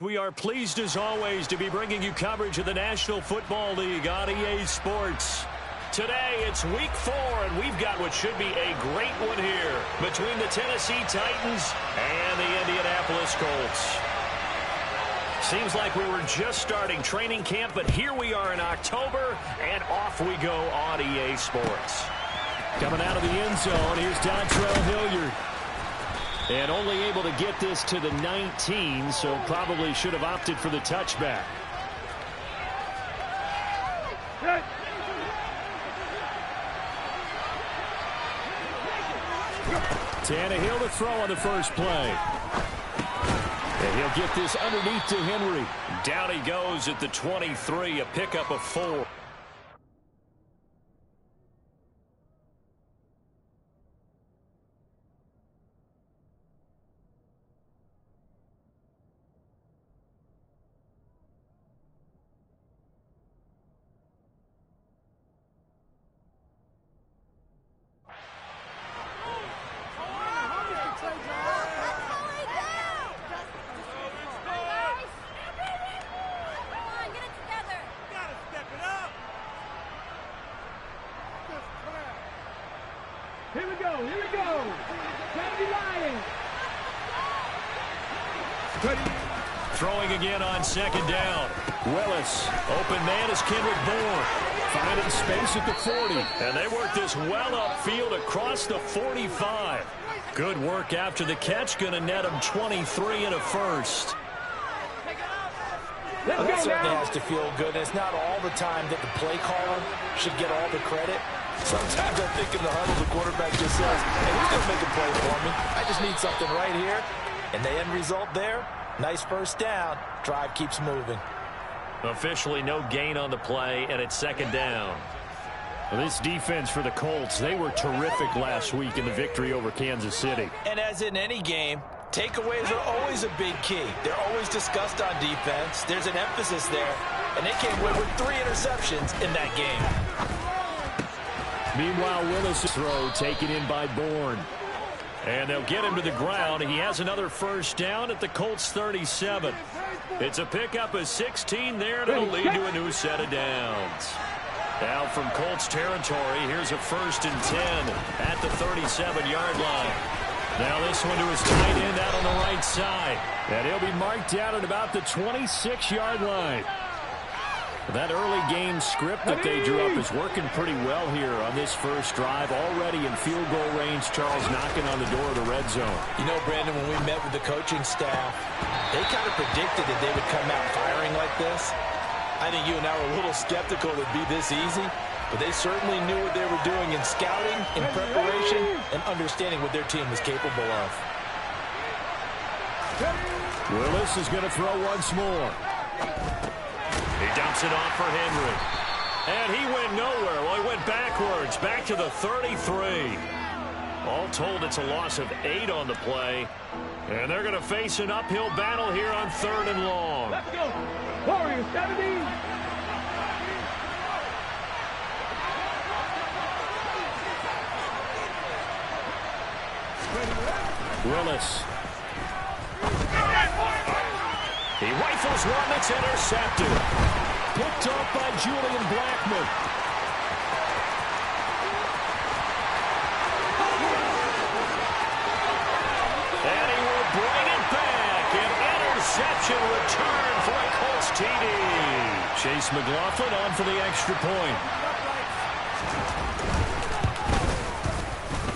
We are pleased as always to be bringing you coverage of the National Football League on EA Sports. Today it's week 4 and we've got what should be a great one here between the Tennessee Titans and the Indianapolis Colts. Seems like we were just starting training camp, but here we are in October and off we go on EA Sports. Coming out of the end zone, here's Dontrell Hilliard. And only able to get this to the 19, so probably should have opted for the touchback. Tannehill to throw on the first play. And he'll get this underneath to Henry. Down he goes at the 23, a pickup of 4. Here we go. Candy Lions. Throwing again on second down. Willis, open man is Kendrick Bourne. Finding space at the 40. And they work this well upfield across the 45. Good work after the catch. Going to net him 23 and a first. Well, that certainly has to feel good. It's not all the time that the play caller should get all the credit. Sometimes I think in the huddle, the quarterback just says, hey, who's going to make a play for me? I just need something right here. And the end result there, nice first down. Drive keeps moving. Officially no gain on the play, and it's second down. Well, this defense for the Colts, they were terrific last week in the victory over Kansas City. And as in any game, takeaways are always a big key. They're always discussed on defense. There's an emphasis there. And they came away with 3 interceptions in that game. Meanwhile, Willis' throw taken in by Bourne. And they'll get him to the ground. He has another first down at the Colts 37. It's a pickup of 16 there, and it'll lead to a new set of downs. Now from Colts territory, here's a 1st and 10 at the 37-yard line. Now this one to his tight end out on the right side. And he'll be marked down at about the 26-yard line. That early game script that they drew up is working pretty well here on this first drive. Already in field goal range, Charles knocking on the door of the red zone. You know, Brandon, when we met with the coaching staff, they kind of predicted that they would come out firing like this. I think you and I were a little skeptical it would be this easy, but they certainly knew what they were doing in scouting, in preparation, and understanding what their team was capable of. Willis is going to throw once more. He dumps it off for Henry. And he went nowhere. Well, he went backwards, back to the 33. All told, it's a loss of 8 on the play. And they're going to face an uphill battle here on 3rd and long. Let's go. Warriors 70. Willis. He rifles one that's intercepted. Picked off by Julian Blackmon. And he will bring it back. An interception return for a Colts TD. Chase McLaughlin on for the extra point.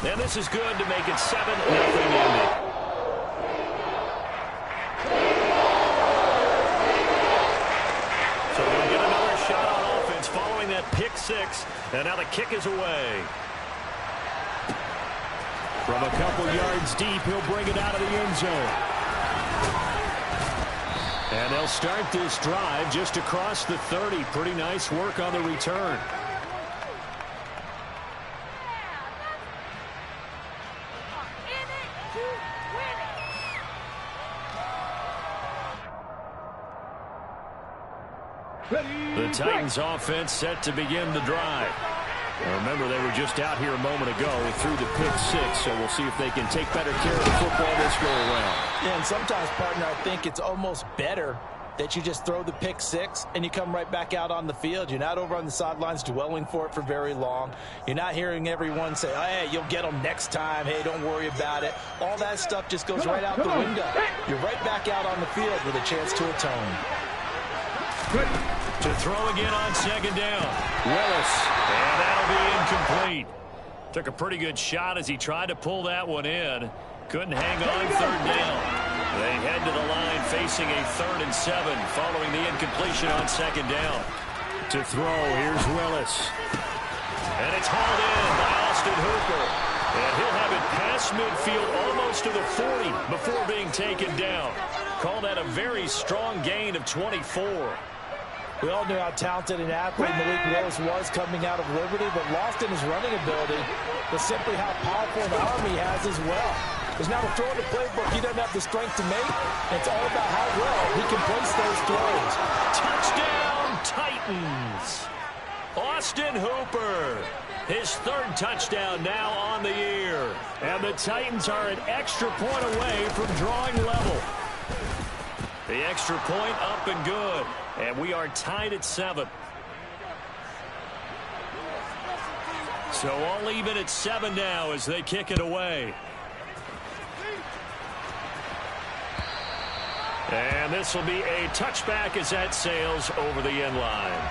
And this is good to make it 7-0 Indy. That pick 6, and now the kick is away. From a couple yards deep, he'll bring it out of the end zone. And they'll start this drive just across the 30. Pretty nice work on the return. The Titans offense set to begin the drive. Now remember, they were just out here a moment ago through the pick six, so we'll see if they can take better care of the football this go around. Yeah, and sometimes, partner, I think it's almost better that you just throw the pick six and you come right back out on the field. You're not over on the sidelines dwelling for it for very long. You're not hearing everyone say, hey, you'll get them next time. Hey, don't worry about it. All that stuff just goes right out the window. You're right back out on the field with a chance to atone. To throw again on second down. Willis, and that'll be incomplete. Took a pretty good shot as he tried to pull that one in. Couldn't hang on third down. They head to the line facing a 3rd and 7 following the incompletion on second down. To throw, here's Willis. And it's hauled in by Austin Hooper. And he'll have it past midfield almost to the 40 before being taken down. Call that a very strong gain of 24. We all knew how talented an athlete Malik Willis was coming out of Liberty, but lost in his running ability was simply how powerful an arm he has as well. There's not a throw in the playbook he doesn't have the strength to make. It's all about how well he can place those throws. Touchdown, Titans! Austin Hooper, his 3rd touchdown now on the year. And the Titans are an extra point away from drawing level. The extra point up and good. And we are tied at 7. So all even at 7 now as they kick it away. And this will be a touchback as that sails over the end line.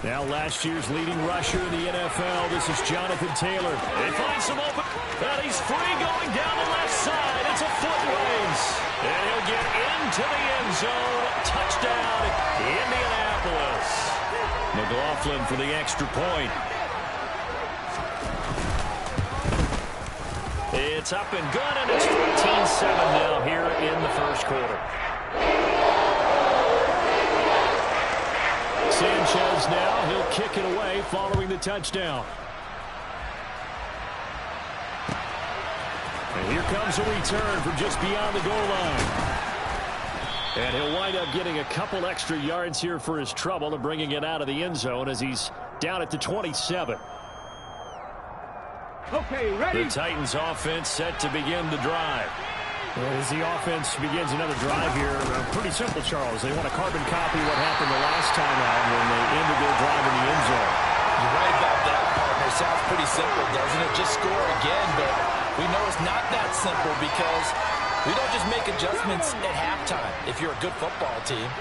Now last year's leading rusher in the NFL, this is Jonathan Taylor. They find some open, and he's free going down the left side. It's a foot race, and he'll get into the end zone. Touchdown, Indianapolis. McLaughlin for the extra point. It's up and good, and it's 14-7 now here in the first quarter. Sanchez now, he'll kick it away following the touchdown. And here comes a return from just beyond the goal line. And he'll wind up getting a couple extra yards here for his trouble and bringing it out of the end zone as he's down at the 27. Okay, ready? The Titans offense set to begin the drive. As the offense begins another drive here, pretty simple, Charles. They want to carbon copy what happened the last time out when they ended their drive in the end zone. You're right about that, partner. Sounds pretty simple, doesn't it? Just score again, but we know it's not that simple because we don't just make adjustments at halftime. If you're a good football team,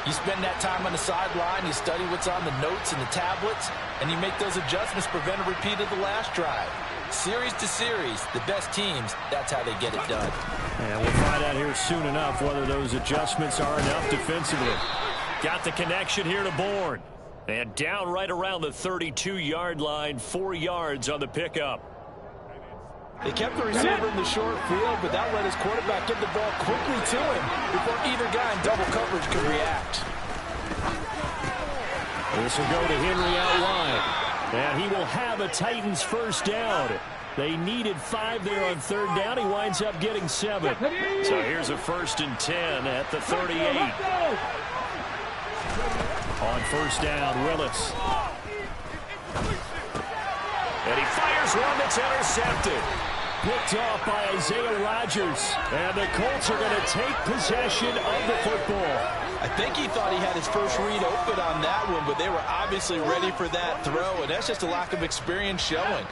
you spend that time on the sideline, you study what's on the notes and the tablets, and you make those adjustments to prevent a repeat of the last drive. Series to series, the best teams, that's how they get it done. And we'll find out here soon enough whether those adjustments are enough defensively. Got the connection here to Bourne. And down right around the 32-yard line, 4 yards on the pickup. They kept the receiver in the short field, but that let his quarterback get the ball quickly to him before either guy in double coverage could react. This will go to Henry out wide. And he will have a Titans first down. They needed 5 there on third down. He winds up getting 7. So here's a 1st and 10 at the 38. On first down, Willis. And he fires one that's intercepted. Picked off by Isaiah Rodgers. And the Colts are going to take possession of the football. I think he thought he had his first read open on that one, but they were obviously ready for that throw, and that's just a lack of experience showing.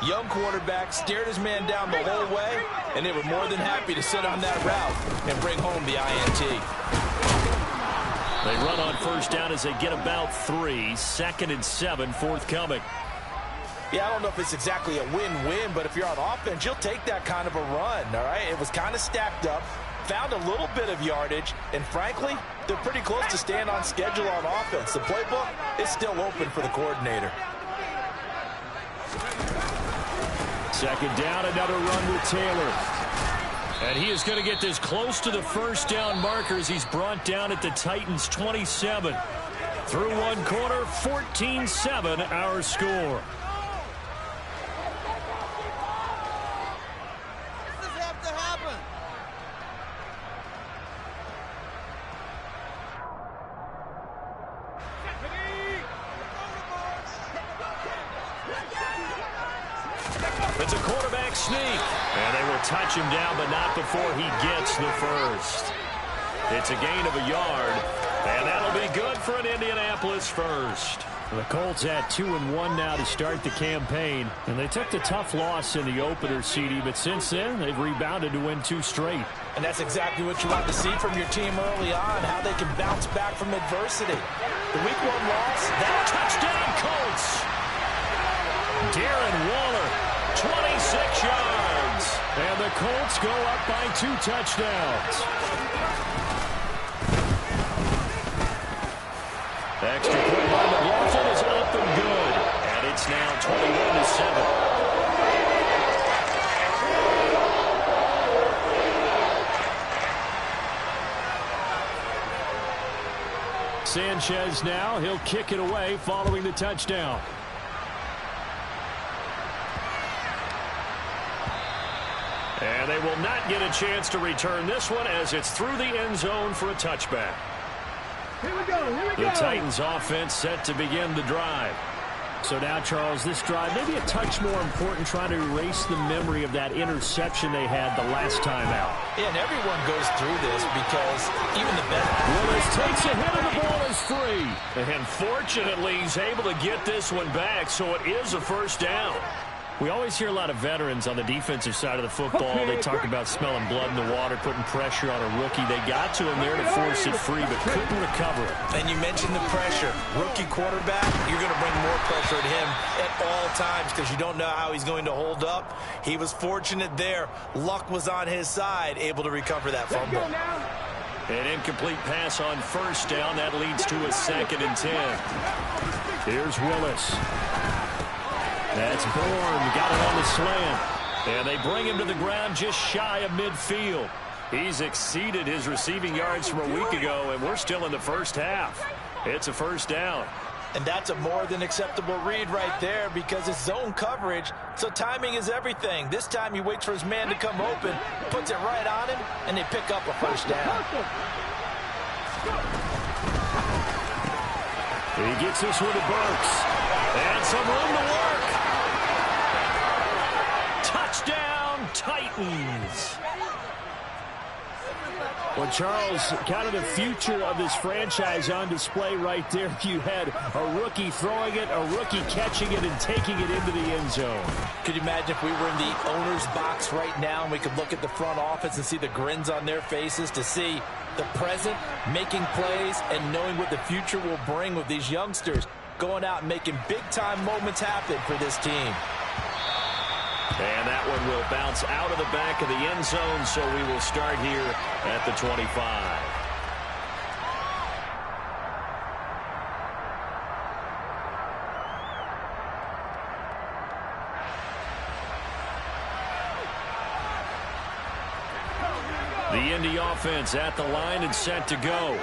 Young quarterback stared his man down the whole way, and they were more than happy to sit on that route and bring home the INT. They run on first down as they get about 3. 2nd and 7 forthcoming. Yeah, I don't know if it's exactly a win-win, but if you're on offense, you'll take that kind of a run, all right? It was kind of stacked up, found a little bit of yardage, and frankly, they're pretty close to staying on schedule on offense. The playbook is still open for the coordinator. 2nd down, another run with Taylor. And he is going to get this close to the first down markers. He's brought down at the Titans' 27. Through one quarter, 14-7 our score. It's a quarterback sneak. And they will touch him down, but not before he gets the first. It's a gain of a yard, and that'll be good for an Indianapolis first. The Colts at 2-1 now to start the campaign, and they took the tough loss in the opener, CD, but since then they've rebounded to win 2 straight. And that's exactly what you want to see from your team early on, how they can bounce back from adversity. The Week 1 loss, that touchdown Colts. Darren Waller, 26 yards. And the Colts go up by 2 touchdowns. Extra point by McLaughlin is up and good. And it's now 21-7. Sanchez now, he'll kick it away following the touchdown. And they will not get a chance to return this one as it's through the end zone for a touchback. Here we go. The Titans offense set to begin the drive. So now, Charles, this drive maybe a touch more important, trying to erase the memory of that interception they had the last time out. Yeah, and everyone goes through this because even the best. Willis takes a hit and the ball is free. And fortunately, he's able to get this one back, so it is a first down. We always hear a lot of veterans on the defensive side of the football. They talk about smelling blood in the water, putting pressure on a rookie. They got to him there to force it free, but couldn't recover it. And you mentioned the pressure. Rookie quarterback, you're going to bring more pressure at him at all times because you don't know how he's going to hold up. He was fortunate there. Luck was on his side, able to recover that fumble. An incomplete pass on first down. That leads to a 2nd and 10. Here's Willis. That's Bourne, got it on the slant. And they bring him to the ground just shy of midfield. He's exceeded his receiving yards from a week ago, and we're still in the first half. It's a first down. And that's a more than acceptable read right there because it's zone coverage, so timing is everything. This time he waits for his man to come open, puts it right on him, and they pick up a first down. He gets this one to Burks. And some room to work. Touchdown, Titans. Well, Charles, kind of the future of this franchise on display right there. You had a rookie throwing it, a rookie catching it, and taking it into the end zone. Could you imagine if we were in the owner's box right now and we could look at the front office and see the grins on their faces, to see the present making plays and knowing what the future will bring with these youngsters going out and making big-time moments happen for this team. And that one will bounce out of the back of the end zone, so we will start here at the 25. The Indy offense at the line and set to go.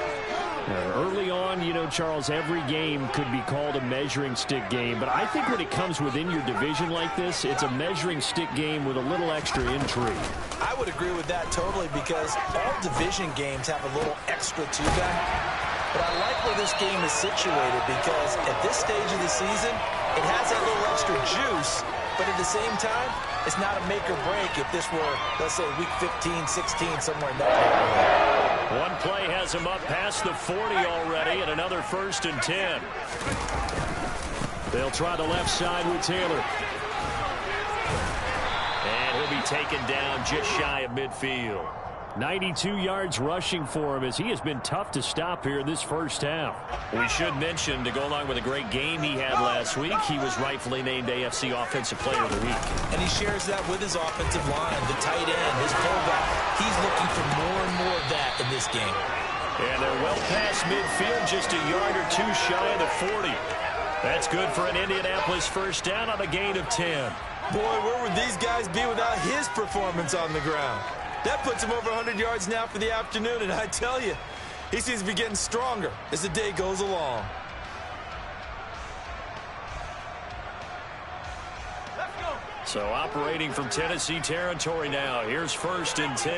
Early on, you know, Charles, every game could be called a measuring stick game. But I think when it comes within your division like this, it's a measuring stick game with a little extra intrigue. I would agree with that totally because all division games have a little extra to them. But I like where this game is situated because at this stage of the season, it has that little extra juice. But at the same time, it's not a make or break if this were, let's say, week 15, 16, somewhere in that neighborhood. One play has him up past the 40 already, and another 1st and 10. They'll try the left side with Taylor. And he'll be taken down just shy of midfield. 92 yards rushing for him as he has been tough to stop here in this first half. We should mention, to go along with a great game he had last week, he was rightfully named AFC Offensive Player of the Week. And he shares that with his offensive line, the tight end, his fullback. He's looking for more and more of that in this game. And they're well past midfield, just a yard or two shy of the 40. That's good for an Indianapolis first down on a gain of 10. Boy, where would these guys be without his performance on the ground? That puts him over 100 yards now for the afternoon, and I tell you, he seems to be getting stronger as the day goes along. So operating from Tennessee territory now. Here's 1st and 10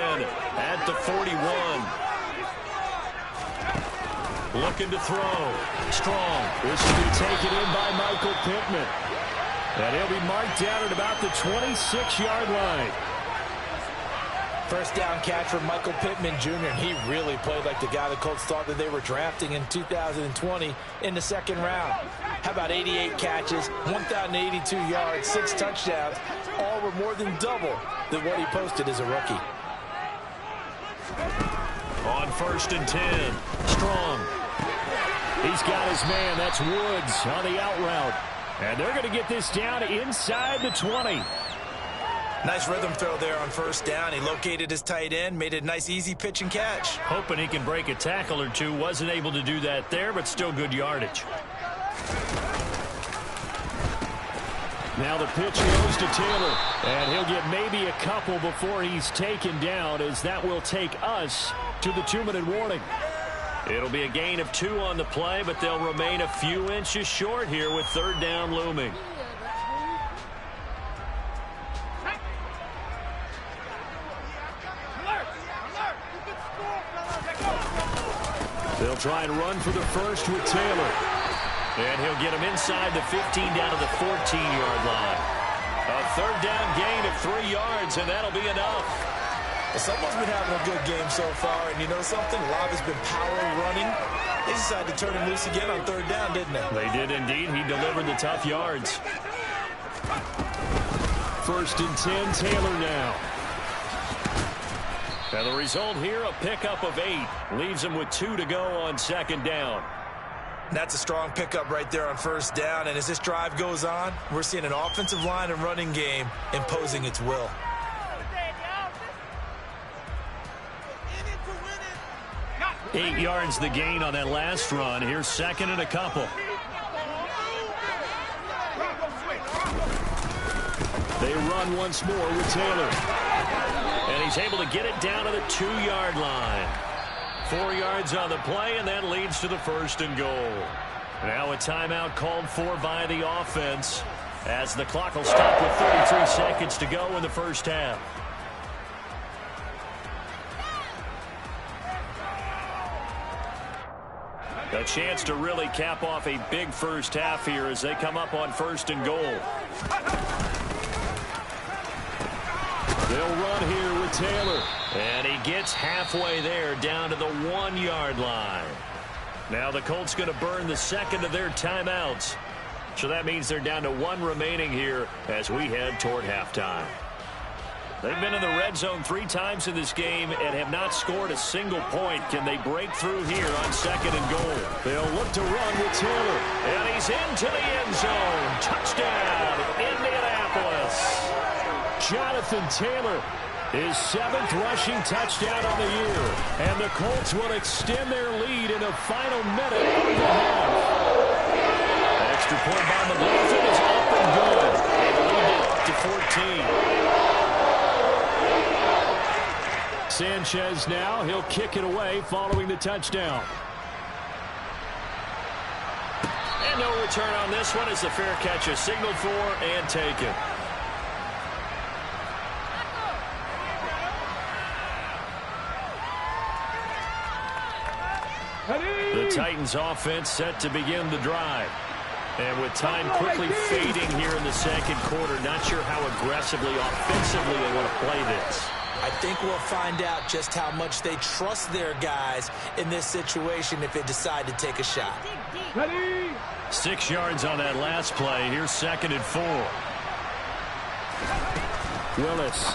at the 41. Looking to throw. Strong. This will be taken in by Michael Pittman. And he'll be marked down at about the 26-yard line. First down catch for Michael Pittman Jr., and he really played like the guy the Colts thought that they were drafting in 2020 in the second round. How about 88 catches, 1,082 yards, 6 touchdowns, all were more than double than what he posted as a rookie. On 1st and 10, Strong. He's got his man, that's Woods on the out route. And they're going to get this down inside the 20. Nice rhythm throw there on 1st down. He located his tight end, made it a nice easy pitch and catch. Hoping he can break a tackle or two. Wasn't able to do that there, but still good yardage. Now the pitch goes to Taylor, and he'll get maybe a couple before he's taken down, as that will take us to the 2-minute warning. It'll be a gain of 2 on the play, but they'll remain a few inches short here with 3rd down looming. They'll try and run for the first with Taylor. And he'll get him inside the 15 down to the 14-yard line. A 3rd down gain of 3 yards, and that'll be enough. Well, someone's been having a good game so far, and you know something? Love has been power running. They decided to turn him loose again on 3rd down, didn't they? They did indeed. He delivered the tough yards. 1st and 10, Taylor now. And the result here, a pickup of 8. Leaves him with 2 to go on 2nd down. That's a strong pickup right there on 1st down. And as this drive goes on, we're seeing an offensive line and running game imposing its will. Eight yards the gain on that last run. Here's 2nd and a couple. They run once more with Taylor. And he's able to get it down to the 2-yard line. 4 yards on the play, and that leads to the 1st and goal. Now a timeout called for by the offense, as the clock will stop with 33 seconds to go in the 1st half. A chance to really cap off a big 1st half here as they come up on 1st and goal. They'll run here with Taylor. And he gets halfway there, down to the 1-yard line. Now the Colts going to burn the 2nd of their timeouts. So that means they're down to 1 remaining here as we head toward halftime. They've been in the red zone 3 times in this game and have not scored a single point. Can they break through here on 2nd and goal? They'll look to run with Taylor. And he's into the end zone. Touchdown, Indianapolis. Jonathan Taylor, his 7th rushing touchdown on the year. And the Colts will extend their lead in the final minute of the half. Extra point by McLaughlin is up and good. And lead it to 14. Sanchez now, he'll kick it away following the touchdown. And no return on this one as the fair catch is signaled for and taken. The Titans offense set to begin the drive. And with time quickly fading here in the 2nd quarter, not sure how aggressively, offensively they want to play this. I think we'll find out just how much they trust their guys in this situation if they decide to take a shot. 6 yards on that last play. Here's 2nd and 4. Willis.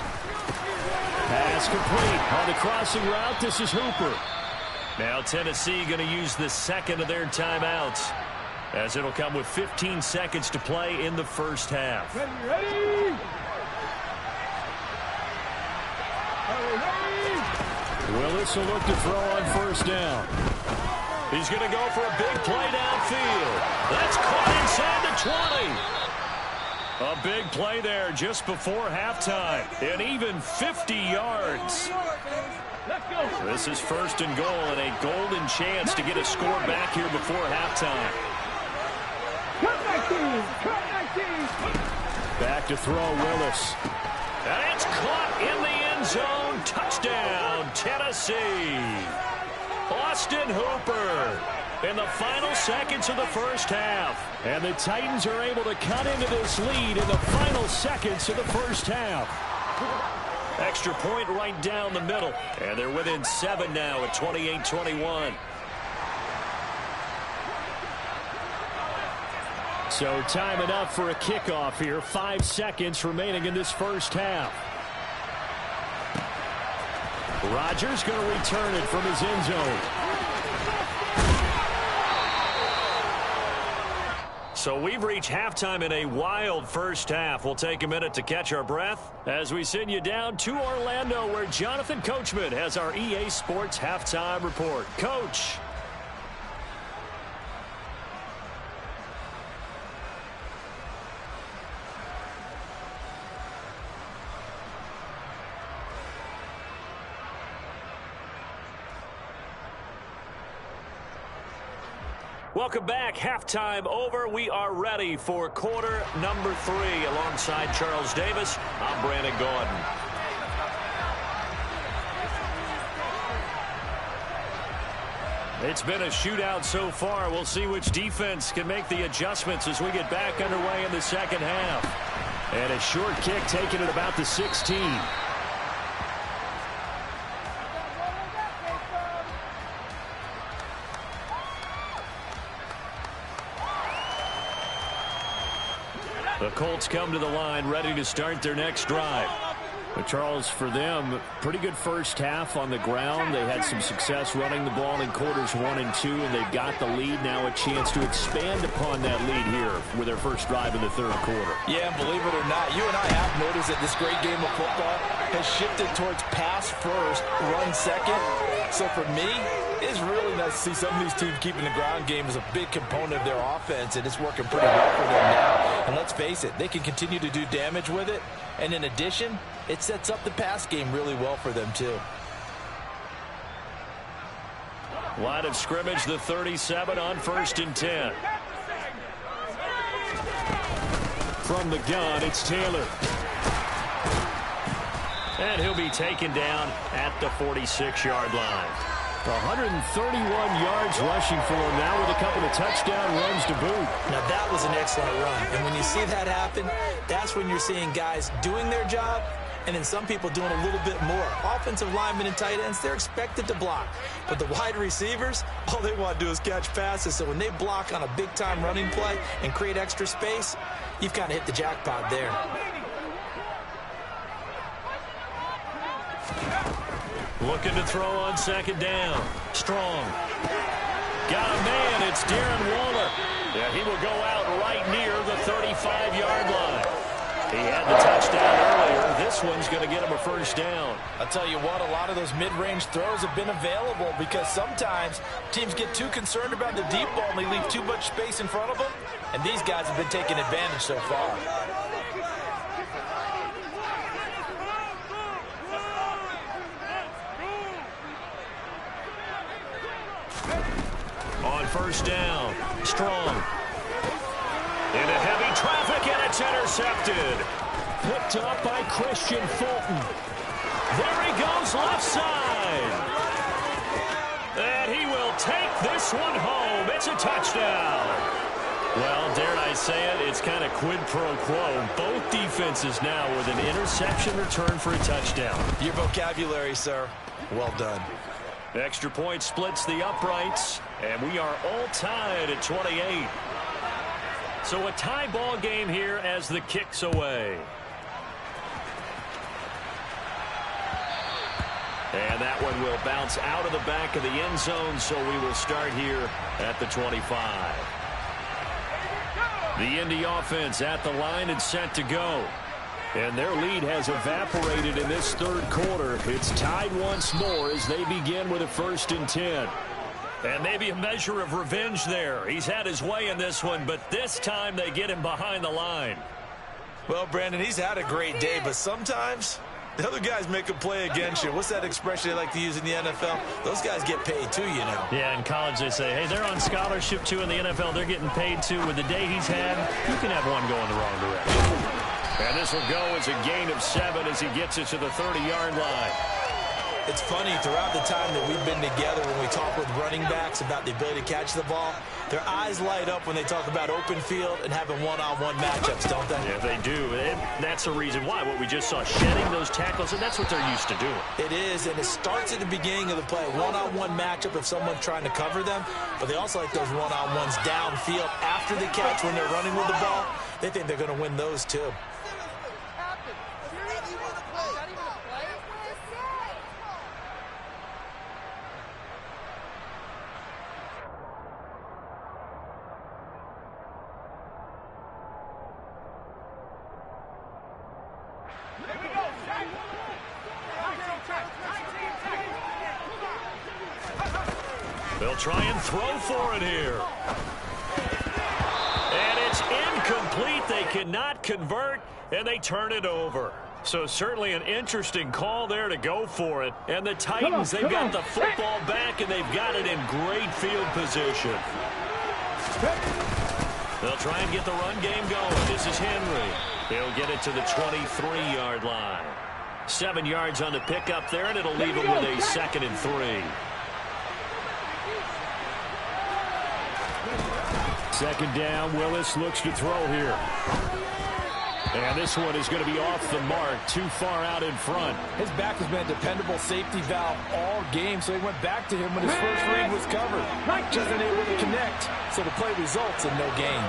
Pass complete. On the crossing route, this is Hooper. Now Tennessee going to use the 2nd of their timeouts, as it'll come with 15 seconds to play in the 1st half. Ready. Willis will look to throw on 1st down. He's going to go for a big play downfield. That's caught inside the 20. A big play there just before halftime, and even 50 yards. This is 1st and goal, and a golden chance to get a score back here before halftime. Back to throw, Willis. And it's caught in the end zone. Touchdown, Tennessee. Austin Hooper. in the final seconds of the first half. And the Titans are able to cut into this lead in the final seconds of the first half. Extra point right down the middle. And they're within 7 now at 28-21. So time enough for a kickoff here. 5 seconds remaining in this first half. Rodgers going to return it from his end zone. So we've reached halftime in a wild first half. We'll take a minute to catch our breath as we send you down to Orlando, where Jonathan Coachman has our EA Sports halftime report. Coach. Welcome back. Halftime over. We are ready for quarter number 3. Alongside Charles Davis, I'm Brandon Gordon. It's been a shootout so far. We'll see which defense can make the adjustments as we get back underway in the second half. And a short kick taken at about the 16. The Colts come to the line ready to start their next drive. But Charles, for them, pretty good first half on the ground. They had some success running the ball in quarters 1 and 2, and they've got the lead now, a chance to expand upon that lead here with their first drive in the third quarter. Yeah, and believe it or not, you and I have noticed that this great game of football has shifted towards pass first, run second. So for me, it's really nice to see some of these teams keeping the ground game as a big component of their offense, and it's working pretty well for them now. And let's face it, they can continue to do damage with it. And in addition, it sets up the pass game really well for them, too. Line of scrimmage, the 37 on 1st and 10. From the gun, it's Taylor. And he'll be taken down at the 46-yard line. 131 yards rushing for him now with a couple of touchdown runs to boot. Now that was an excellent run. And when you see that happen, that's when you're seeing guys doing their job and then some people doing a little bit more. Offensive linemen and tight ends, they're expected to block. But the wide receivers, all they want to do is catch passes. So when they block on a big-time running play and create extra space, you've kind of hit the jackpot there. Looking to throw on 2nd down. Strong. Got a man. It's Darren Waller. Yeah, he will go out right near the 35-yard line. He had the touchdown earlier. This one's going to get him a first down. I'll tell you what, a lot of those mid-range throws have been available because sometimes teams get too concerned about the deep ball and they leave too much space in front of them. And these guys have been taking advantage so far. On 1st down, Strong. Into heavy traffic, and it's intercepted. Picked up by Christian Fulton. There he goes, left side. And he will take this one home. It's a touchdown. Well, dare I say it, it's kind of quid pro quo. Both defenses now with an interception return for a touchdown. Your vocabulary, sir. Well done. Extra point splits the uprights, and we are all tied at 28. So a tie ball game here as the kick's away. And that one will bounce out of the back of the end zone, so we will start here at the 25. The Indy offense at the line and set to go. And their lead has evaporated in this third quarter. It's tied once more as they begin with a 1st and 10. And maybe a measure of revenge there. He's had his way in this one, but this time they get him behind the line. Well, Brandon, he's had a great day, but sometimes the other guys make a play against you. What's that expression they like to use in the NFL? Those guys get paid too, you know. Yeah, in college they say, hey, they're on scholarship too. In the NFL, they're getting paid too. With the day he's had, you can have one going the wrong direction. And this will go as a gain of 7 as he gets it to the 30-yard line. It's funny, throughout the time that we've been together, when we talk with running backs about the ability to catch the ball, their eyes light up when they talk about open field and having one-on-one matchups, don't they? Yeah, they do. And that's the reason why. What we just saw, shedding those tackles, and that's what they're used to doing. It is, and it starts at the beginning of the play. One-on-one matchup if someone's trying to cover them, but they also like those one-on-ones downfield after the catch when they're running with the ball. They think they're going to win those, too. They'll try and throw for it here. And it's incomplete. They cannot convert, and they turn it over. So certainly an interesting call there to go for it. And the Titans, they've got the football back, and they've got it in great field position. They'll try and get the run game going. This is Henry. He'll get it to the 23-yard line. 7 yards on the pickup there, and it'll leave him with a 2nd and 3. Second down, Willis looks to throw here. And this one is going to be off the mark, too far out in front. His back has been a dependable safety valve all game, so he went back to him when his first read was covered. Just unable to connect, so the play results in no gain.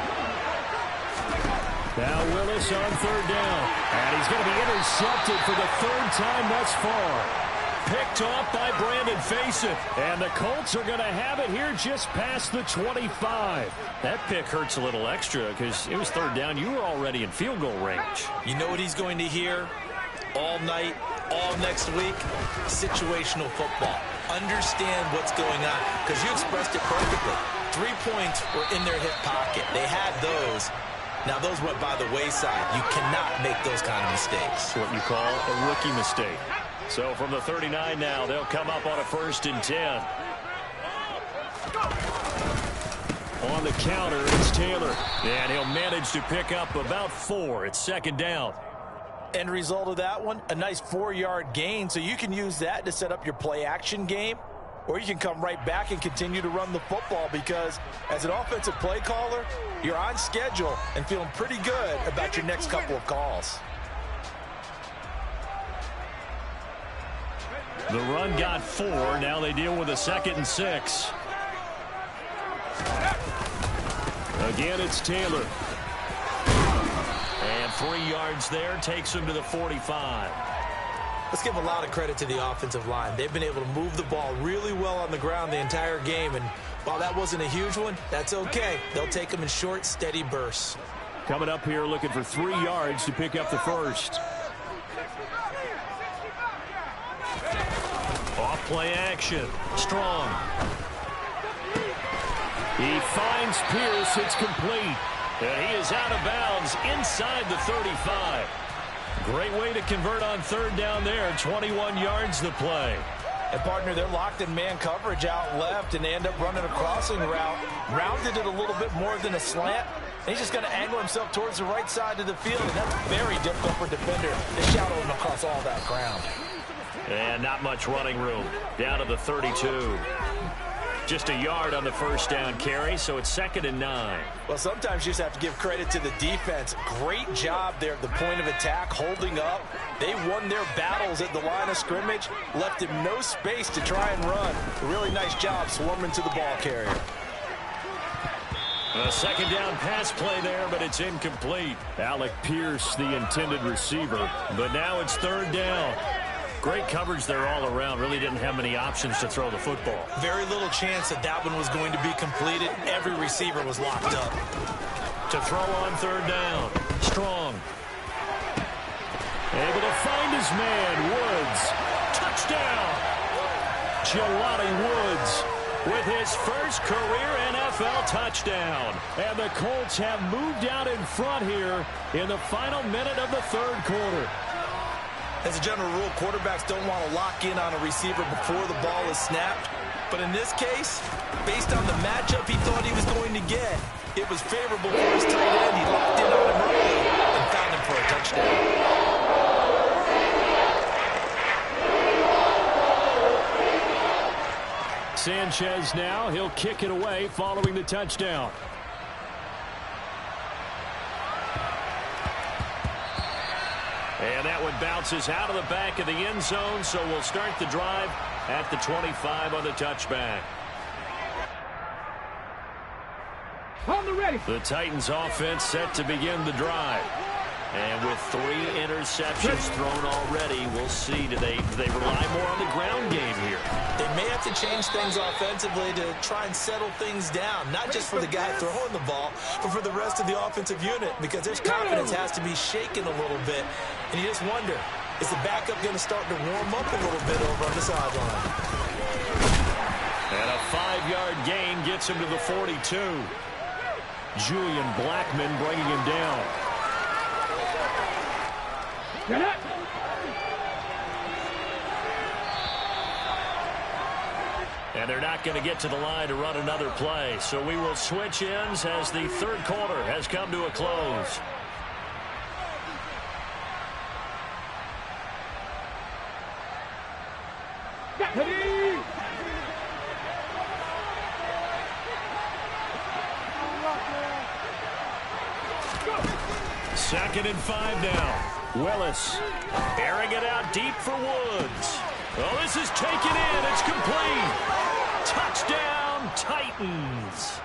Now Willis on third down. And he's going to be intercepted for the 3rd time thus far. Picked off by Brandon Faison. And the Colts are going to have it here just past the 25. That pick hurts a little extra because it was 3rd down. You were already in field goal range. You know what he's going to hear all night, all next week? Situational football. Understand what's going on, because you expressed it perfectly. 3 points were in their hip pocket. They had those. Now, those went by the wayside. You cannot make those kind of mistakes. It's what you call a rookie mistake. So from the 39 now, they'll come up on a 1st and 10. On the counter, it's Taylor. And he'll manage to pick up about 4. It's 2nd down. End result of that one, a nice 4-yard gain. So you can use that to set up your play-action game, or you can come right back and continue to run the football, because as an offensive play caller, you're on schedule and feeling pretty good about your next couple of calls. The run got 4. Now they deal with a 2nd and 6. Again, it's Taylor. And 3 yards there takes him to the 45. Let's give a lot of credit to the offensive line. They've been able to move the ball really well on the ground the entire game. And while that wasn't a huge one, that's okay. They'll take them in short, steady bursts. Coming up here looking for 3 yards to pick up the 1st. Off play action. Strong. He finds Pierce. It's complete. And he is out of bounds inside the 35. Great way to convert on 3rd down there. 21 yards the play. And, partner, they're locked in man coverage out left, and they end up running a crossing route. Rounded it a little bit more than a slant. And he's just going to angle himself towards the right side of the field, and that's very difficult for a defender to shadow him across all that ground. And not much running room. Down to the 32. Just a yard on the 1st down carry, so it's 2nd and 9. Well, sometimes you just have to give credit to the defense. Great job there at the point of attack, holding up. They won their battles at the line of scrimmage, left him no space to try and run. A really nice job swarming to the ball carrier. A 2nd down pass play there, but it's incomplete. Alec Pierce, the intended receiver. But now it's 3rd down. Great coverage there all around. Really didn't have many options to throw the football. Very little chance that that one was going to be completed. Every receiver was locked up. To throw on 3rd down. Strong. Able to find his man, Woods. Touchdown. Jelani Woods with his first career NFL touchdown. And the Colts have moved out in front here in the final minute of the 3rd quarter. As a general rule, quarterbacks don't want to lock in on a receiver before the ball is snapped. But in this case, based on the matchup he thought he was going to get, it was favorable for his tight end. He locked in on him early and found him for a touchdown. Sanchez now. He'll kick it away following the touchdown. And that one bounces out of the back of the end zone, so we'll start the drive at the 25 on the touchback. The Titans offense set to begin the drive. And with 3 interceptions thrown already, we'll see, do they rely more on the ground game here? They may have to change things offensively to try and settle things down, not just for the guy throwing the ball, but for the rest of the offensive unit, because their confidence has to be shaken a little bit. And you just wonder, is the backup going to start to warm up a little bit over on the sideline? And a 5-yard gain gets him to the 42. Julian Blackmon bringing him down. And they're not going to get to the line to run another play. So we will switch ends as the third quarter has come to a close. Second and 5 now. Willis airing it out deep for Woods. Oh, this is taken in. It's complete. Touchdown, Titans.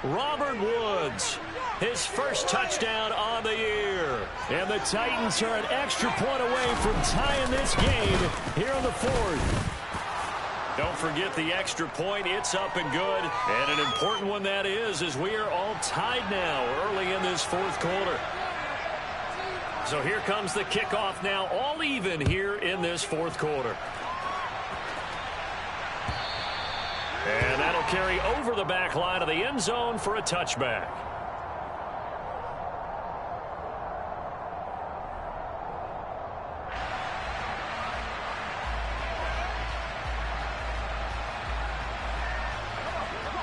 Robert Woods, his first touchdown on the year. And the Titans are an extra point away from tying this game here in the fourth. Don't forget the extra point. It's up and good. And an important one that is, as we are all tied now early in this fourth quarter. So here comes the kickoff now, all even here in this fourth quarter. And that'll carry over the back line of the end zone for a touchback.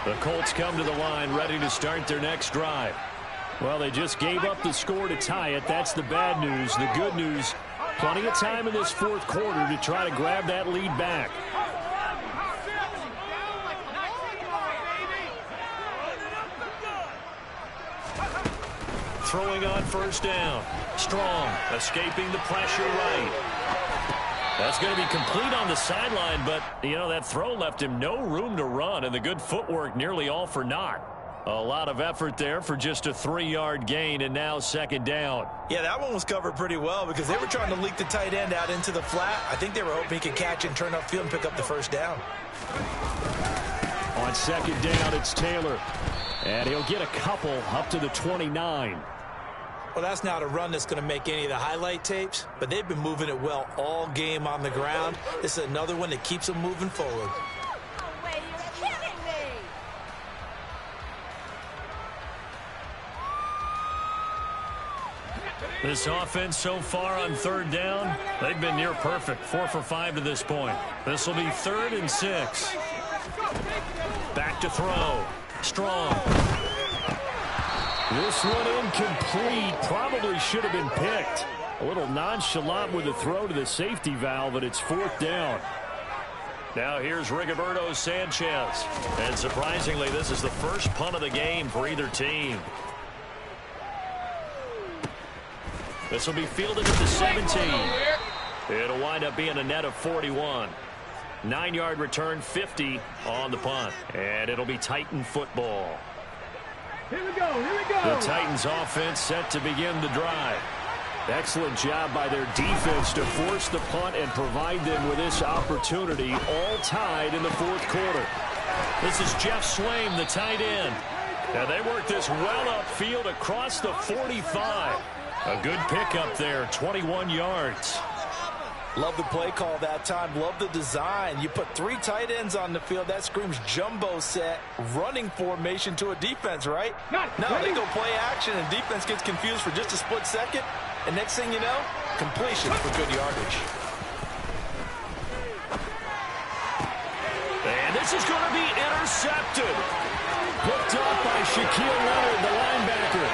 The Colts come to the line ready to start their next drive. Well, they just gave up the score to tie it. That's the bad news. The good news, plenty of time in this fourth quarter to try to grab that lead back. Throwing on first down. Strong, escaping the pressure right. That's going to be complete on the sideline, but, you know, that throw left him no room to run, and the good footwork nearly all for naught. A lot of effort there for just a 3-yard gain, and now second down. Yeah, that one was covered pretty well because they were trying to leak the tight end out into the flat. I think they were hoping he could catch and turn upfield and pick up the first down. On second down, it's Taylor. And he'll get a couple up to the 29. Well, that's not a run that's going to make any of the highlight tapes, but they've been moving it well all game on the ground. This is another one that keeps them moving forward. This offense so far on third down, they've been near perfect. 4 for 5 to this point. This will be 3rd and 6. Back to throw. Strong. This one incomplete. Probably should have been picked. A little nonchalant with the throw to the safety valve, but it's 4th down. Now here's Rigoberto Sanchez. And surprisingly, this is the first punt of the game for either team. This will be fielded at the 17. It'll wind up being a net of 41. 9-yard return, 50 on the punt. And it'll be Titan football. Here we go, here we go. The Titans offense set to begin the drive. Excellent job by their defense to force the punt and provide them with this opportunity, all tied in the fourth quarter. This is Jeff Swaim, the tight end. Now they work this well upfield across the 45. A good pickup there, 21 yards. Love the play call that time. Love the design. You put 3 tight ends on the field. That screams jumbo set, running formation to a defense, right? No, they go play action, and defense gets confused for just a split second. And next thing you know, completion for good yardage. And this is going to be intercepted. Picked off by Shaquille Leonard, the linebacker.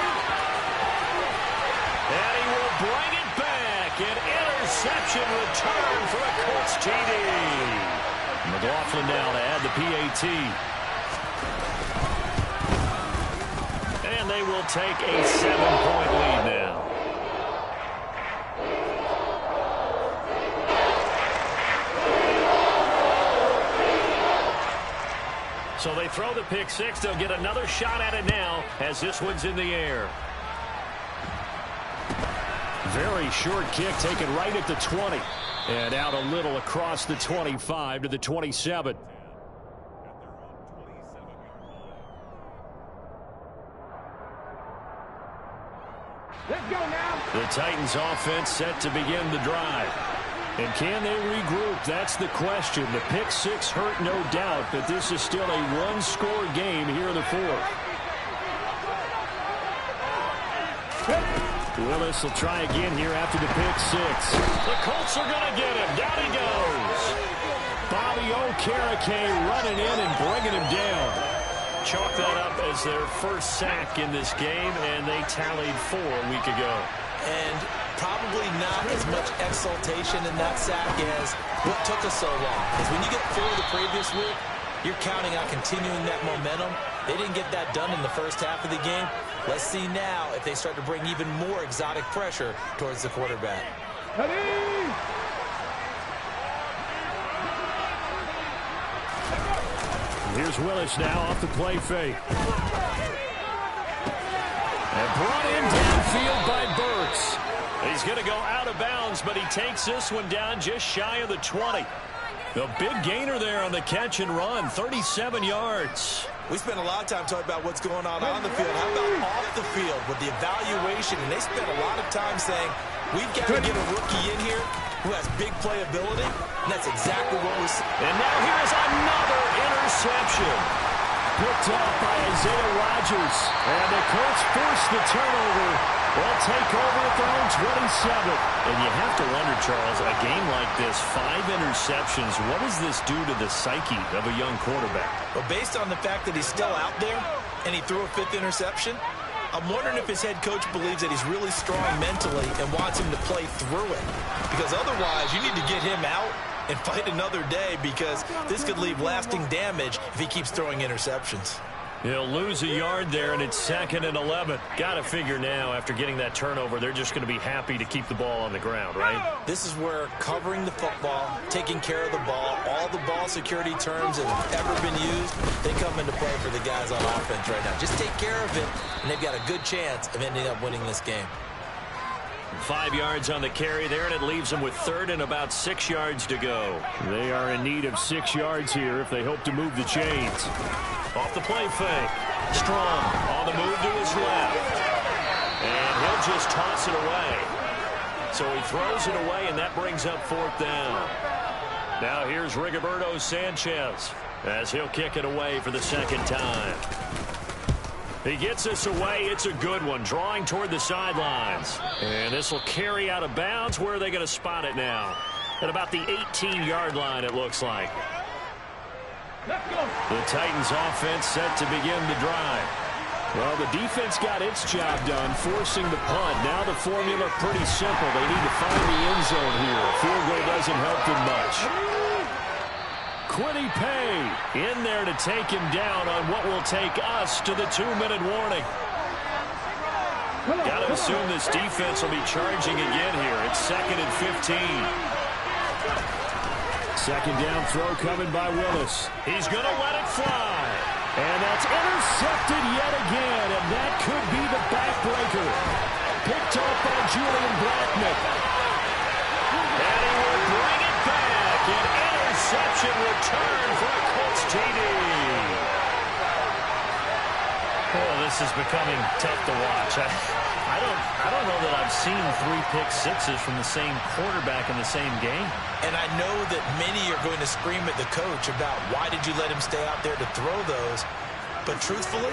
And he will bring it back. An interception return for a Colts TD. McLaughlin Wilson now to add the PAT. And they will take a 7-point lead now. So they throw the pick six. They'll get another shot at it now as this one's in the air. Very short kick taken right at the 20. And out a little across the 25 to the 27. Let's go now. The Titans offense set to begin the drive. And can they regroup? That's the question. The pick six hurt, no doubt, but this is still a one-score game here in the fourth. Willis will try again here after the pick six. The Colts are going to get him. Down he goes. Bobby Okereke running in and bringing him down. Chalk that up as their first sack in this game, and they tallied 4 a week ago. And probably not as much exultation in that sack as what took us so long. Because when you get 4 the previous week, you're counting on continuing that momentum. They didn't get that done in the first half of the game. Let's see now if they start to bring even more exotic pressure towards the quarterback. Here's Willis now off the play fake. And brought in downfield by Burks. He's going to go out of bounds, but he takes this one down just shy of the 20. The big gainer there on the catch and run, 37 yards. We spent a lot of time talking about what's going on the field. How about off the field with the evaluation? And they spent a lot of time saying, we've got to get a rookie in here who has big playability. And that's exactly what we're seeing. And now here's another interception. Picked off by Isaiah Rodgers. And the Colts force the turnover. They'll take over at their own 27. And you have to wonder, Charles, a game like this, 5 interceptions, what does this do to the psyche of a young quarterback? But based on the fact that he's still out there and he threw a 5th interception, I'm wondering if his head coach believes that he's really strong mentally and wants him to play through it. Because otherwise, you need to get him out and fight another day, because this could leave lasting damage if he keeps throwing interceptions. He'll lose a yard there, and it's 2nd and 11. Got to figure now, after getting that turnover, they're just going to be happy to keep the ball on the ground, right? This is where covering the football, taking care of the ball, all the ball security terms that have ever been used, they come into play for the guys on offense right now. Just take care of it, and they've got a good chance of ending up winning this game. 5 yards on the carry there, and it leaves them with 3rd and about 6 yards to go. They are in need of 6 yards here if they hope to move the chains. Off the play fake. Strong on the move to his left. And he'll just toss it away. So he throws it away, and that brings up 4th down. Now here's Rigoberto Sanchez as he'll kick it away for the 2nd time. He gets this away. It's a good one, drawing toward the sidelines. And this will carry out of bounds. Where are they going to spot it now? At about the 18-yard line, it looks like. The Titans offense set to begin the drive. Well, the defense got its job done, forcing the punt. Now the formula pretty simple. They need to find the end zone here. A field goal doesn't help them much. Quiddy Pay in there to take him down on what will take us to the 2-minute warning. Got to assume this defense will be charging again here. It's 2nd and 15. 2nd down throw coming by Willis. He's going to let it fly. And that's intercepted yet again, and that could be the backbreaker. Picked off by Julian Blackman. And he will bring it back. An interception return for a Colts TD. Oh, this is becoming tough to watch. I don't know that I've seen 3 pick sixes from the same quarterback in the same game. And I know that many are going to scream at the coach about why did you let him stay out there to throw those. But truthfully,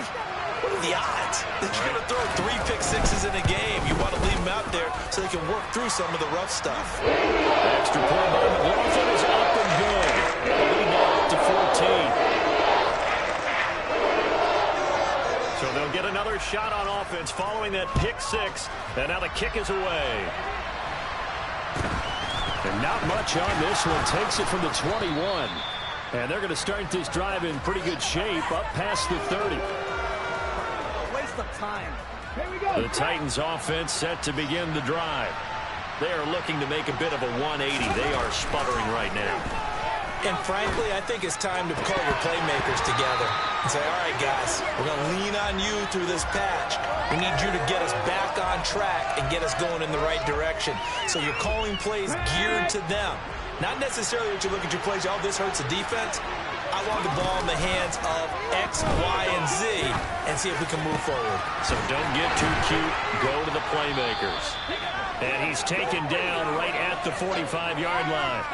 what are the odds that you're going to throw 3 pick sixes in a game? You want to leave them out there so they can work through some of the rough stuff. Extra point by McLaughlin is up and good. And the lead now up to 14. So they'll get another shot on offense following that pick six. And now the kick is away. And not much on this one. Takes it from the 21. And they're going to start this drive in pretty good shape, up past the 30. Waste of time. Here we go. The Titans offense set to begin the drive. They are looking to make a bit of a 180. They are sputtering right now. And frankly, I think it's time to call your playmakers together and say, all right, guys, we're going to lean on you through this patch. We need you to get us back on track and get us going in the right direction. So you're calling plays geared to them. Not necessarily that you look at your plays, oh, this hurts the defense. I want the ball in the hands of X, Y, and Z and see if we can move forward. So don't get too cute. Go to the playmakers. And he's taken down right at the 45-yard line.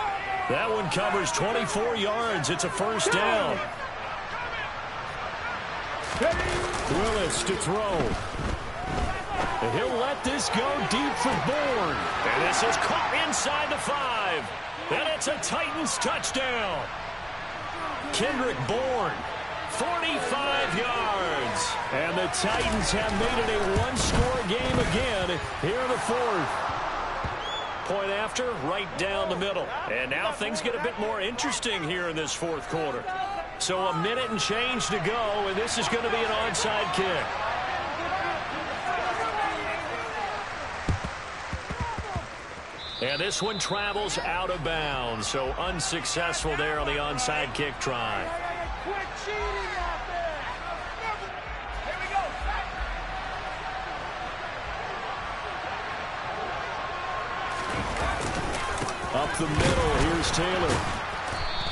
That one covers 24 yards. It's a first down. Willis to throw. And he'll let this go deep for Bourne. And this is caught inside the 5. And it's a Titans touchdown. Kendrick Bourne, 45 yards. And the Titans have made it a one-score game again here in the fourth. Point after, right down the middle. And now things get a bit more interesting here in this fourth quarter. So a minute and change to go, and this is going to be an onside kick. And this one travels out of bounds, so unsuccessful there on the onside kick try. Quit cheating out there. Here we go. Up the middle, here's Taylor.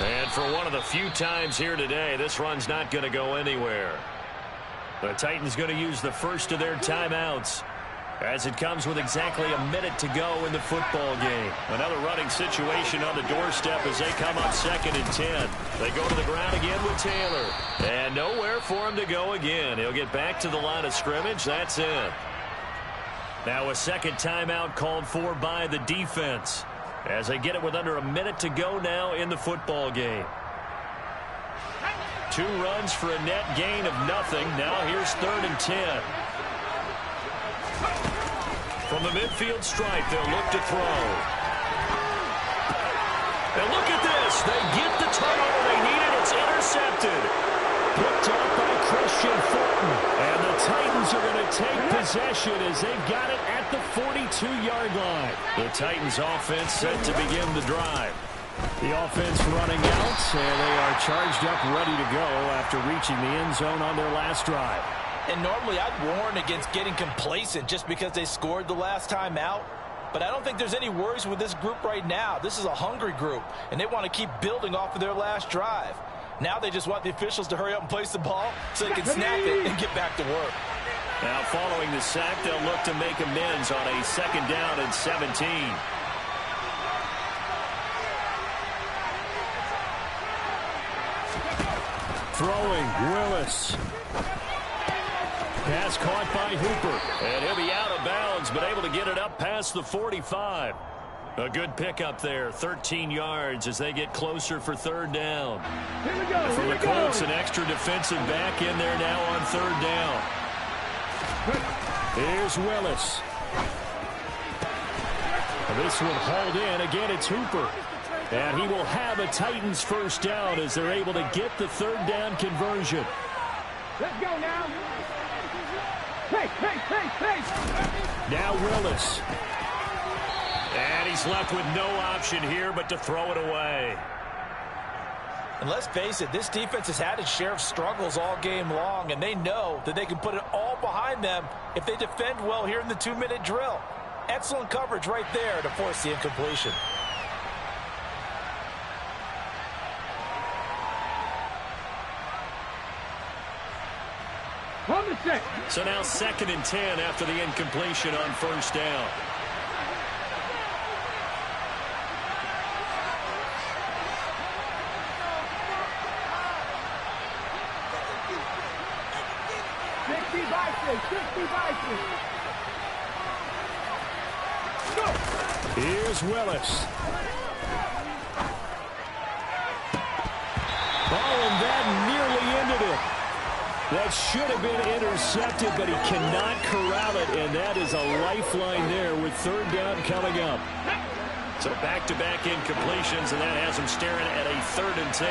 And for one of the few times here today, this run's not going to go anywhere. The Titans going to use the first of their timeouts, as it comes with exactly a minute to go in the football game. Another running situation on the doorstep as they come up 2nd and 10. They go to the ground again with Taylor. And nowhere for him to go again. He'll get back to the line of scrimmage. That's it. Now a second timeout called for by the defense, as they get it with under a minute to go now in the football game. 2 runs for a net gain of nothing. Now here's 3rd and 10. From the midfield stripe, they'll look to throw. And look at this. They get the turnover they needed. It's intercepted. Picked up by Christian Fulton. And the Titans are going to take possession as they've got it at the 42-yard line. The Titans offense set to begin the drive. The offense running out, and they are charged up, ready to go after reaching the end zone on their last drive. And normally I'd warn against getting complacent just because they scored the last time out. But I don't think there's any worries with this group right now. This is a hungry group, and they want to keep building off of their last drive. Now they just want the officials to hurry up and place the ball so they can snap it and get back to work. Now following the sack, they'll look to make amends on a 2nd down and 17. Throwing, Willis. Pass caught by Hooper. And he'll be out of bounds, but able to get it up past the 45. A good pickup there, 13 yards as they get closer for 3rd down. Here we go. For the Colts, an extra defensive back in there now on 3rd down. Here's Willis. And this one hauled in. Again, it's Hooper. And he will have a Titans first down as they're able to get the 3rd down conversion. Let's go now. Hey. Now Willis. And he's left with no option here but to throw it away. And let's face it, this defense has had its share of struggles all game long, and they know that they can put it all behind them if they defend well here in the 2-minute drill. Excellent coverage right there to force the incompletion. So now 2nd and 10 after the incompletion on 1st down. Here's Willis. Oh, and that nearly ended it. That should have been intercepted, but he cannot corral it, and that is a lifeline there with 3rd down coming up. So back-to-back incompletions, and that has him staring at a 3rd and 10.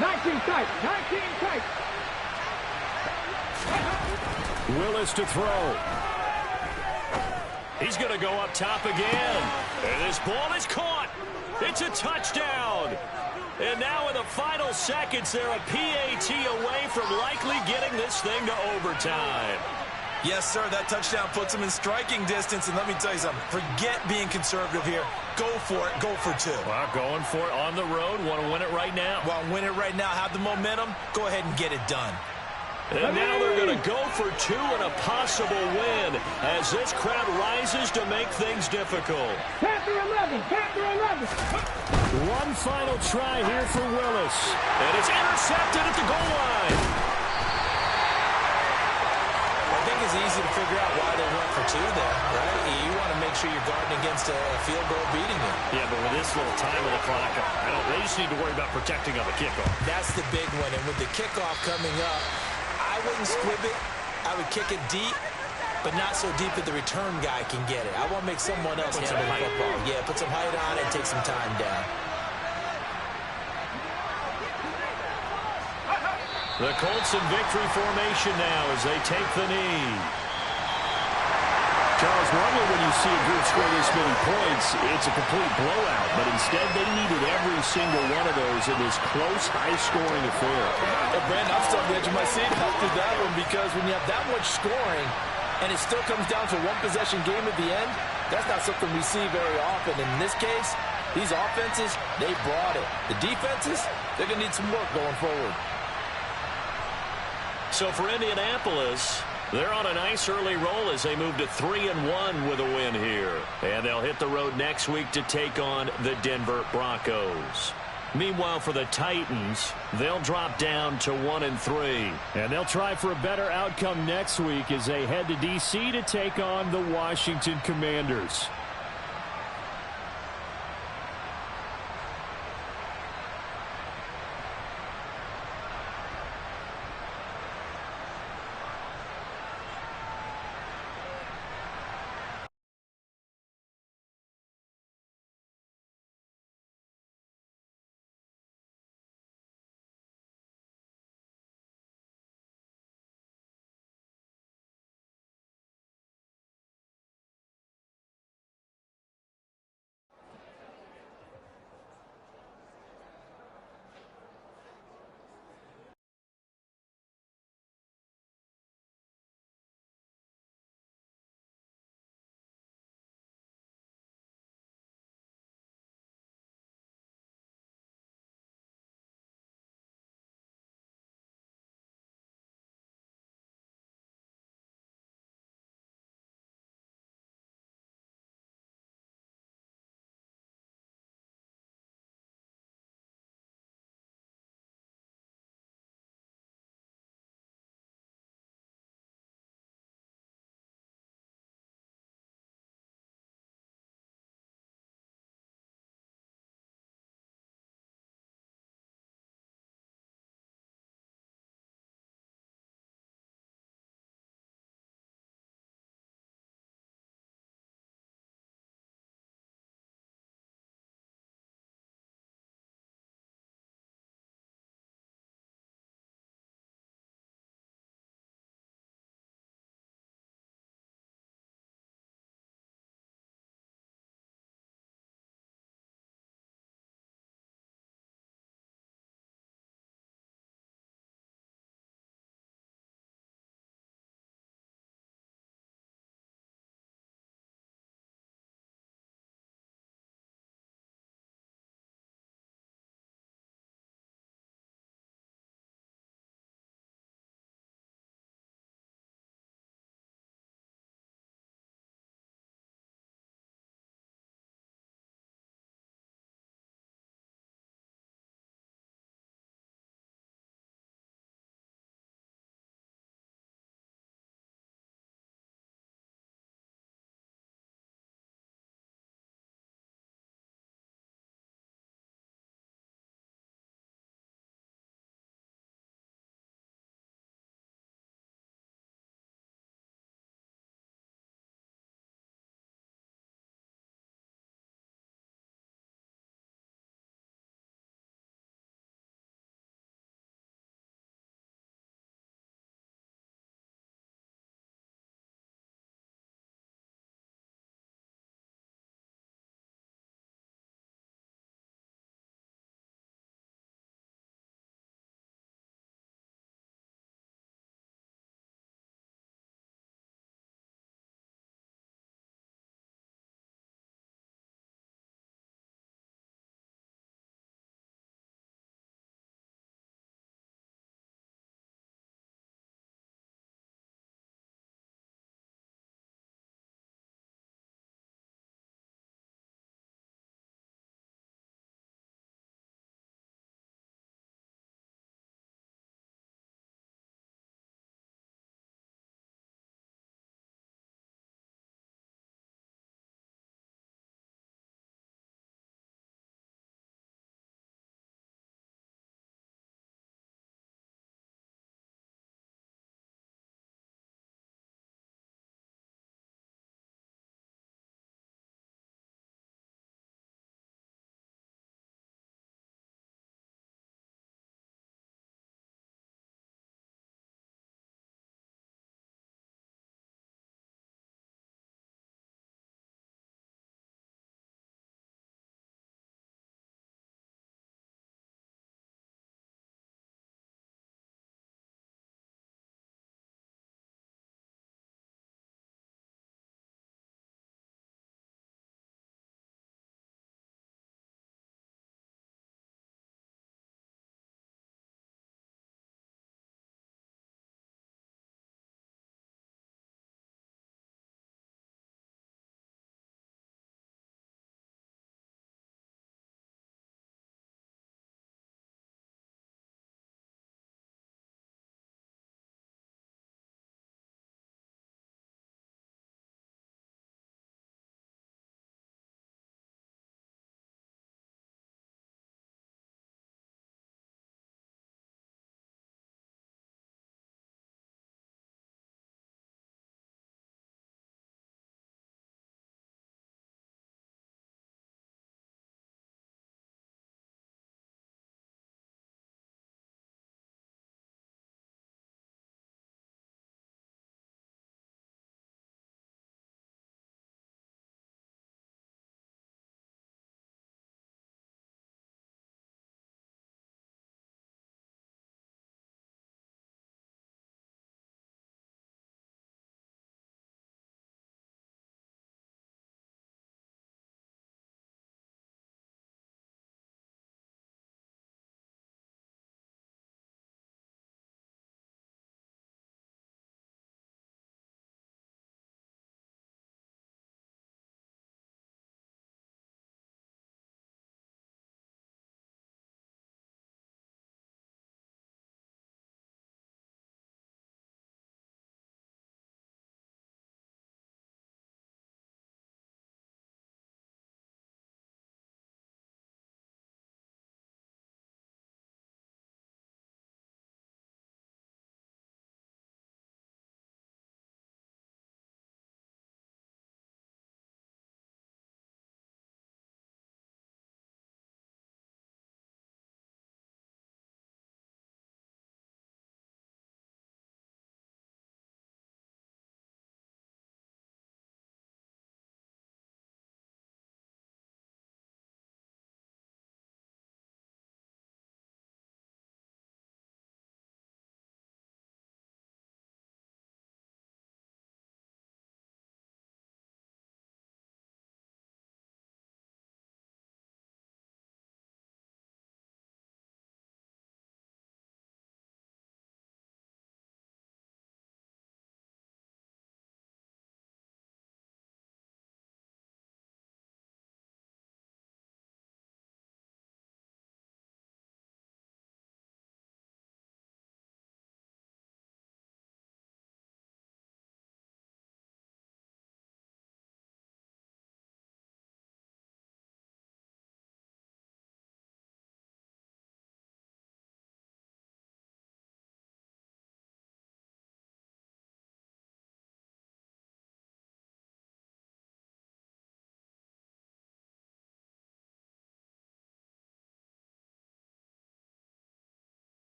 19 tight. 19 tight. Willis to throw. He's going to go up top again. And this ball is caught. It's a touchdown. And now in the final seconds, they're a PAT away from likely getting this thing to overtime. Yes, sir, that touchdown puts them in striking distance. And let me tell you something, forget being conservative here. Go for it. Go for 2. Well, going for it on the road. Want to win it right now. Want to win it right now, have the momentum, go ahead and get it done. And now they're going to go for 2 and a possible win as this crowd rises to make things difficult. Panther 11. Panther 11. One final try here for Willis. And it's intercepted at the goal line. I think it's easy to figure out why they went for 2 there, right? You want to make sure you're guarding against a field goal beating you. Yeah, but with this little time on the clock, they just need to worry about protecting on the kickoff. That's the big one. And with the kickoff coming up, I wouldn't squib it. I would kick it deep, but not so deep that the return guy can get it. I want to make someone else handle the football. Yeah, put some height on it and take some time down. The Colts in victory formation now as they take the knee. Charles, normally when you see a group score this many points, it's a complete blowout. But instead, they needed every single one of those in this close, high-scoring affair. Well, Brandon, I'm still on the edge of my seat after that one because when you have that much scoring and it still comes down to a one-possession game at the end, that's not something we see very often. In this case, these offenses, they brought it. The defenses, they're going to need some work going forward. So for Indianapolis, they're on a nice early roll as they move to 3-1 with a win here. And they'll hit the road next week to take on the Denver Broncos. Meanwhile, for the Titans, they'll drop down to 1-3. And they'll try for a better outcome next week as they head to D.C. to take on the Washington Commanders.